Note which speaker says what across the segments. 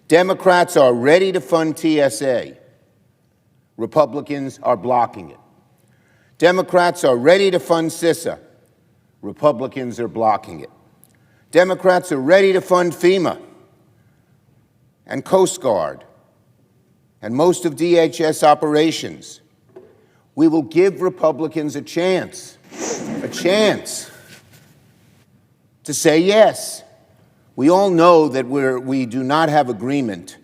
Speaker 1: Democrats are ready to fund TSA. Republicans are blocking it. Democrats are ready to fund CISA. Republicans are blocking it. Democrats are ready to fund FEMA and Coast Guard and most of DHS operations. We will give Republicans a chance to say yes. We all know that we do not have agreement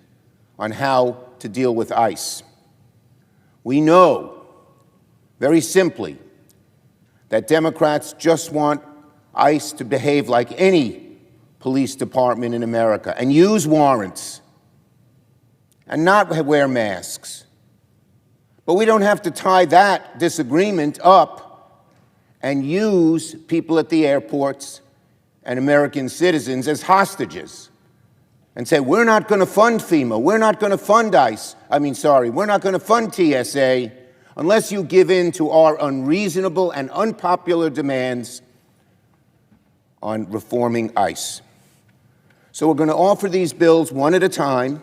Speaker 1: on how to deal with ICE. We know, very simply, that Democrats just want ICE to behave like any police department in America and use warrants and not wear masks. But we don't have to tie that disagreement up and use people at the airports and American citizens as hostages and say, we're not going to fund FEMA, we're not going to fund ICE, we're not going to fund TSA unless you give in to our unreasonable and unpopular demands on reforming ICE. So we're going to offer these bills one at a time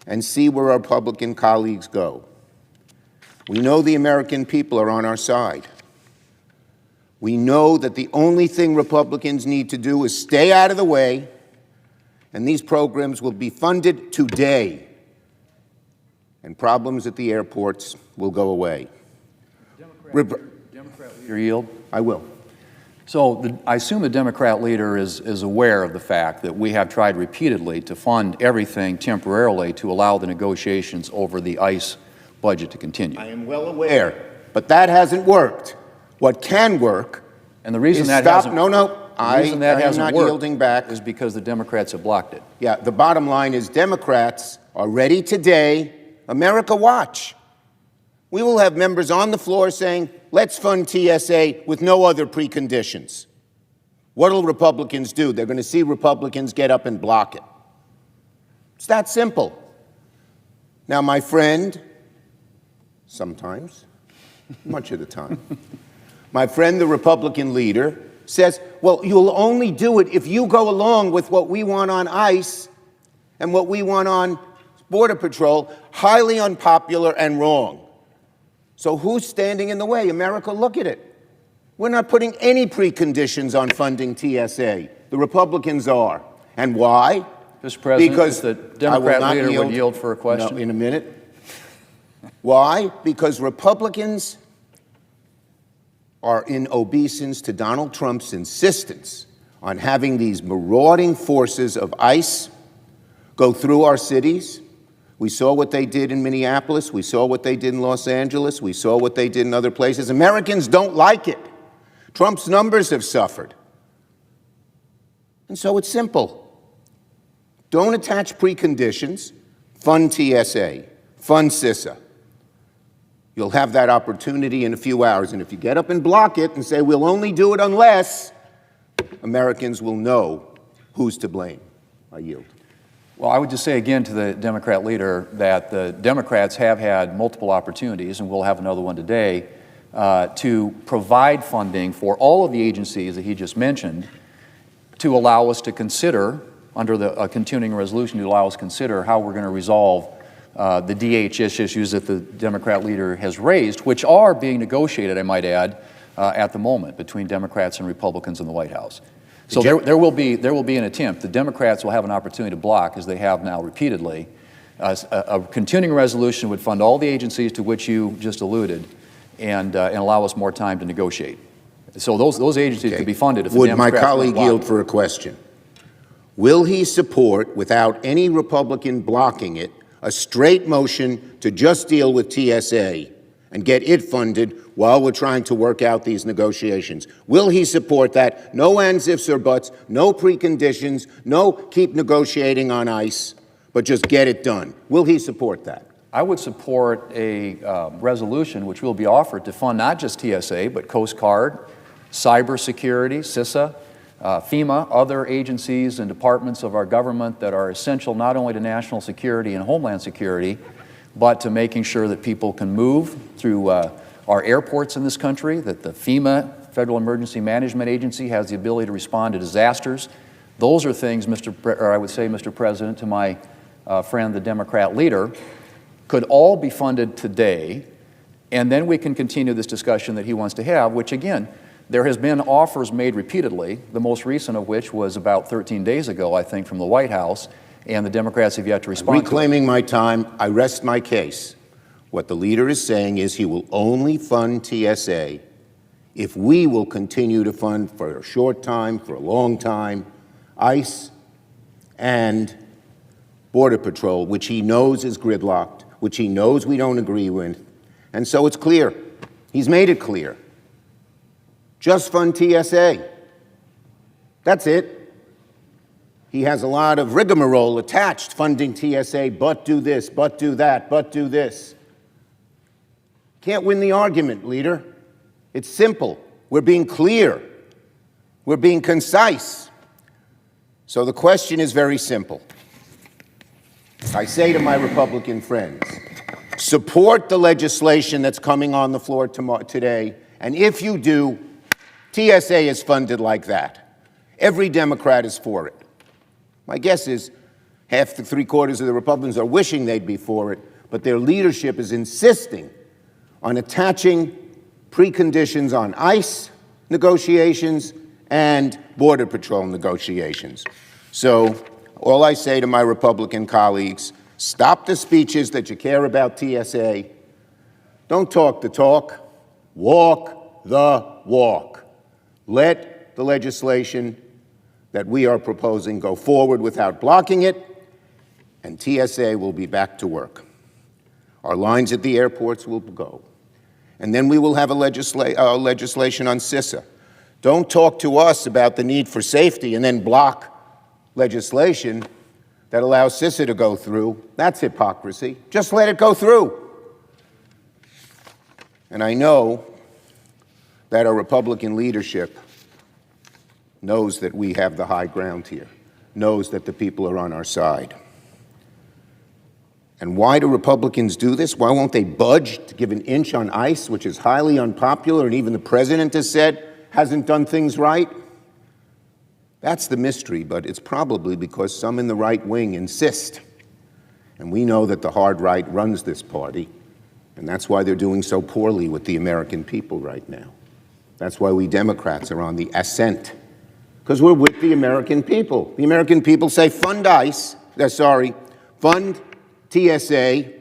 Speaker 1: and see where our Republican colleagues go. We know the American people are on our side. We know that the only thing Republicans need to do is stay out of the way, and these programs will be funded today, and problems at the airports will go away.
Speaker 2: Democrat leader yield?
Speaker 1: I will.
Speaker 2: So I assume the Democrat leader is aware of the fact that we have tried repeatedly to fund everything temporarily to allow the negotiations over the ICE budget to continue.
Speaker 1: I am well aware, but that hasn't worked. What can work,
Speaker 2: and the reason that hasn't
Speaker 1: yielding back
Speaker 2: is because the Democrats have blocked it.
Speaker 1: Yeah, the bottom line is Democrats are ready today. America, watch. We will have members on the floor saying, let's fund TSA with no other preconditions. What will Republicans do? They're going to see Republicans get up and block it. It's that simple. Now, my friend, sometimes, much of the time, my friend, the Republican leader, says, well, you'll only do it if you go along with what we want on ICE and what we want on Border Patrol, highly unpopular and wrong. So who's standing in the way? America, look at it. We're not putting any preconditions on funding TSA. The Republicans are. And why?
Speaker 2: Mr. President, because the Democrat leader would yield for a question.
Speaker 1: No, in a minute. Why? Because Republicans are in obeisance to Donald Trump's insistence on having these marauding forces of ICE go through our cities. We saw what they did in Minneapolis. We saw what they did in Los Angeles. We saw what they did in other places. Americans don't like it. Trump's numbers have suffered. And so it's simple. Don't attach preconditions. Fund TSA. Fund CISA. You'll have that opportunity in a few hours. And if you get up and block it and say, we'll only do it unless, Americans will know who's to blame. I yield.
Speaker 2: Well, I would just say again to the Democrat leader that the Democrats have had multiple opportunities, and we'll have another one today, to provide funding for all of the agencies that he just mentioned to allow us to consider, under the continuing resolution, to allow us to consider how we're going to resolve the DHS issues that the Democrat leader has raised, which are being negotiated, I might add, at the moment between Democrats and Republicans in the White House. So there will be an attempt. The Democrats will have an opportunity to block, as they have now repeatedly. A continuing resolution would fund all the agencies to which you just alluded, and allow us more time to negotiate. So those agencies could be funded if the Democrats
Speaker 1: would my colleague yield for a question? Will he support, without any Republican blocking it, a straight motion to just deal with TSA and get it funded while we're trying to work out these negotiations? Will he support that? No ands, ifs, or buts, no preconditions, no keep negotiating on ICE, but just get it done. Will he support that?
Speaker 2: I would support a resolution which will be offered to fund not just TSA, but Coast Guard, cybersecurity, CISA, FEMA, other agencies and departments of our government that are essential not only to national security and homeland security, but to making sure that people can move through our airports in this country, that the FEMA, Federal Emergency Management Agency, has the ability to respond to disasters. Those are things, Mr. President, to my friend, the Democrat leader, could all be funded today, and then we can continue this discussion that he wants to have, which again, there has been offers made repeatedly, the most recent of which was about 13 days ago, I think, from the White House, and the Democrats have yet to respond to it.
Speaker 1: Reclaiming my time, I rest my case. What the leader is saying is he will only fund TSA if we will continue to fund for a short time, for a long time, ICE and Border Patrol, which he knows is gridlocked, which he knows we don't agree with. And so it's clear. He's made it clear. Just fund TSA. That's it. He has a lot of rigmarole attached, funding TSA, but do this, but do that, but do this. Can't win the argument, leader. It's simple. We're being clear. We're being concise. So the question is very simple. I say to my Republican friends, support the legislation that's coming on the floor today, and if you do, TSA is funded like that. Every Democrat is for it. My guess is half to three-quarters of the Republicans are wishing they'd be for it, but their leadership is insisting on attaching preconditions on ICE negotiations and Border Patrol negotiations. So all I say to my Republican colleagues, stop the speeches that you care about TSA. Don't talk the talk. Walk the walk. Let the legislation that we are proposing go forward without blocking it, and TSA will be back to work. Our lines at the airports will go. And then we will have a legislation on CISA. Don't talk to us about the need for safety and then block legislation that allows CISA to go through. That's hypocrisy. Just let it go through. And I know that our Republican leadership knows that we have the high ground here, knows that the people are on our side. And why do Republicans do this? Why won't they budge to give an inch on ICE, which is highly unpopular, and even the president has said hasn't done things right? That's the mystery, but it's probably because some in the right wing insist. And we know that the hard right runs this party, and that's why they're doing so poorly with the American people right now. That's why we Democrats are on the ascent, because we're with the American people. The American people say fund ICE, fund TSA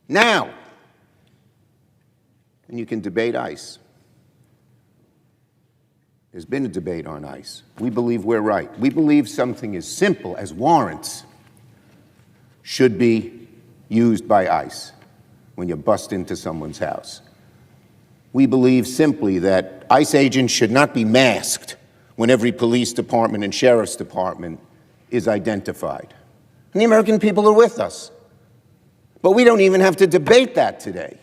Speaker 1: now. And you can debate ICE. There's been a debate on ICE. We believe we're right. We believe something as simple as warrants should be used by ICE when you bust into someone's house. We believe simply that ICE agents should not be masked when every police department and sheriff's department is identified. And the American people are with us. But we don't even have to debate that today,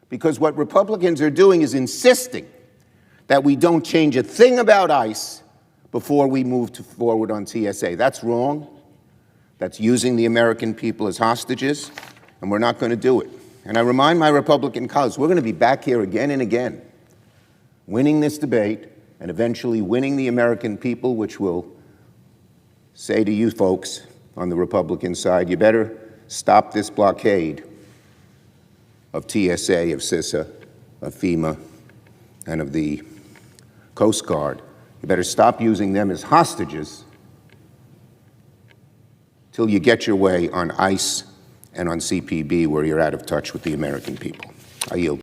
Speaker 1: because what Republicans are doing is insisting that we don't change a thing about ICE before we move forward on TSA. That's wrong. That's using the American people as hostages, and we're not going to do it. And I remind my Republican colleagues, we're going to be back here again and again, winning this debate and eventually winning the American people, which will say to you folks on the Republican side, you better stop this blockade of TSA, of CISA, of FEMA, and of the Coast Guard. You better stop using them as hostages till you get your way on ICE and on CPB, where you're out of touch with the American people. I yield.